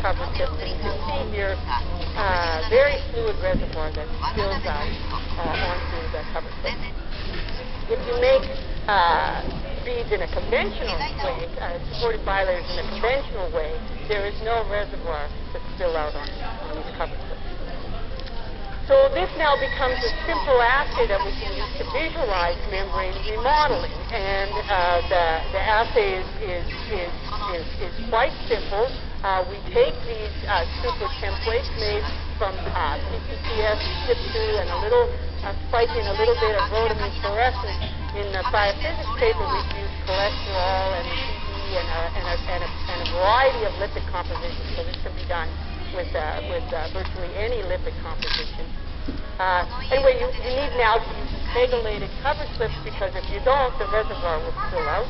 cover tip. And you can see here very fluid reservoir that spills out onto the cover slip. If you make beads in a conventional way, supported bilayers in a conventional way, there is no reservoir to spill out on these cover slips. So this now becomes a simple assay that we can use to visualize membrane remodeling. And the assay is quite simple. We take these super templates made from CCTS, SIP2, and a little spike in a little bit of rhodamine fluorescence. In the biophysics paper, we've used cholesterol and PE and a variety of lipid compositions. So this can be done with virtually any lipid composition. Anyway, you need now to use pegylated cover slips because if you don't, the reservoir will spill out.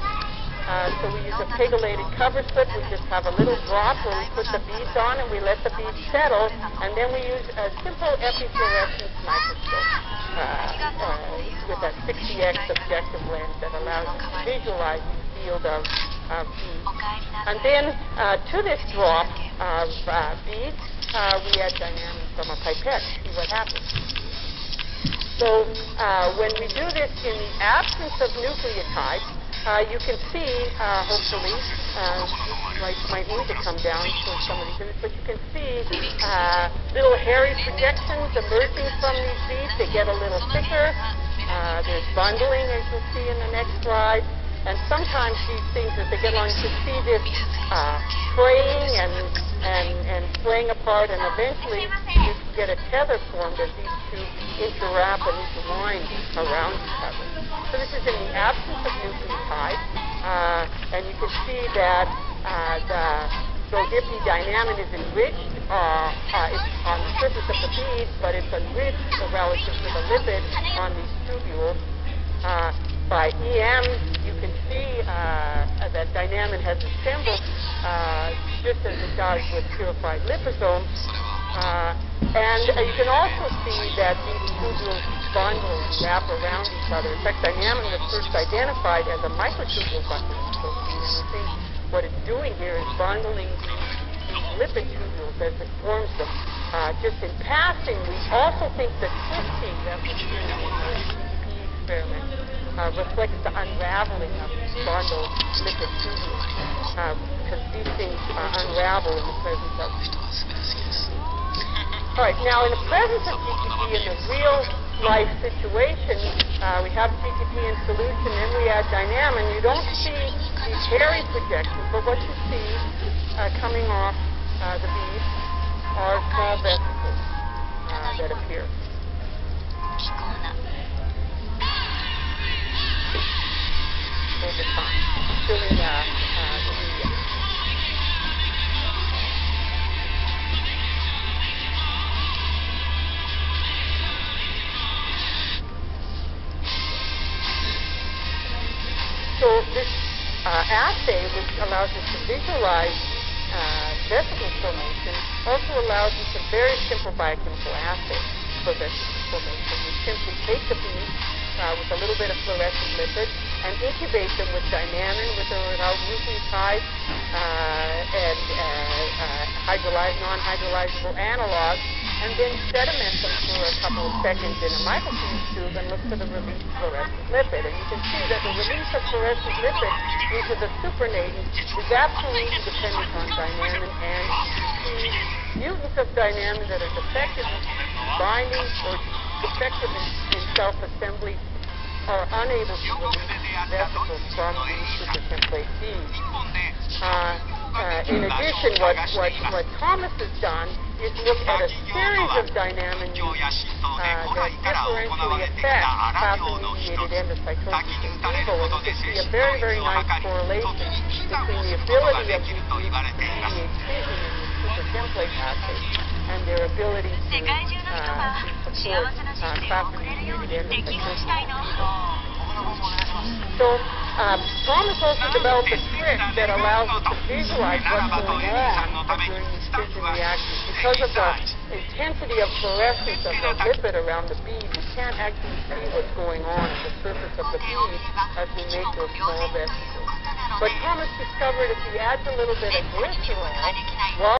So we use a pegylated cover slip. We just have a little drop where we put the beads on and we let the beads settle, and then we use a simple epifluorescence microscope with a 60x objective lens that allows us to visualize the field of beads. And then to this drop of beads, we add dynamic from a pipette to see what happens. So when we do this in the absence of nucleotides, you can see, hopefully, lights might need to come down for some of these images, but you can see little hairy projections emerging from these beads. They get a little thicker. There's bundling, as you'll see in the next slide. And sometimes these things, as they get along, you can see this fraying and fraying apart, and eventually you get a tether formed as these two interwrap and intertwine around each other. So this is in the absence of nucleotides, and you can see that the epidynamine is enriched. It's on the surface of the bead, but it's enriched relative to the lipid on these tubules. By EM, you can see that dynamine has assembled just as it does with purified liposomes. And you can also see that these tubules bundle and wrap around each other. In fact, dynamine was first identified as a microtubule bundling protein. And we think what it's doing here is bundling these lipid tubules as it forms them. Just in passing, we also think that twisting that we do in the CDP experiment reflects the unraveling of these bundled lipid tubules, because these things unravel in the presence of. All right, now in the presence of GTP in the real life situation, we have GTP in solution, then we add dynamine. You don't see these hairy projections, but what you see coming off the beads are small vesicles that appear. Over time, filling the media. So this assay, which allows us to visualize vesicle formation, also allows us a very simple biochemical assay for vesicle formation. We simply take the beads with a little bit of fluorescent lipid and incubate them with dynamine with or without nucleotides and non-hydrolyzable analogs, and then sediment them for a couple of seconds in a microfilm tube and look for the release of fluorescent lipid. And you can see that the release of fluorescent lipid into the supernatant is absolutely dependent on dynamine, and you see mutants of dynamine that are defective in binding or defective in self-assembly are unable to release vesicles from these supertemplate beads. In addition, what Thomas has done is look at a series of dynamine mutants that differentially affect pathway-mediated endocytosis in vivo, and you can see a very, very nice correlation between the ability of these beads to mediate fission in the supertemplate assay and their ability to support pathway-mediated endocytosis in vivo. So Thomas also developed a trick that allows us to visualize what's going on during these fission reactions. Because of the intensity of fluorescence of the lipid around the bead, we can't actually see what's going on at the surface of the bead as we make those small vesicles. But Thomas discovered if he adds a little bit of glycerol, while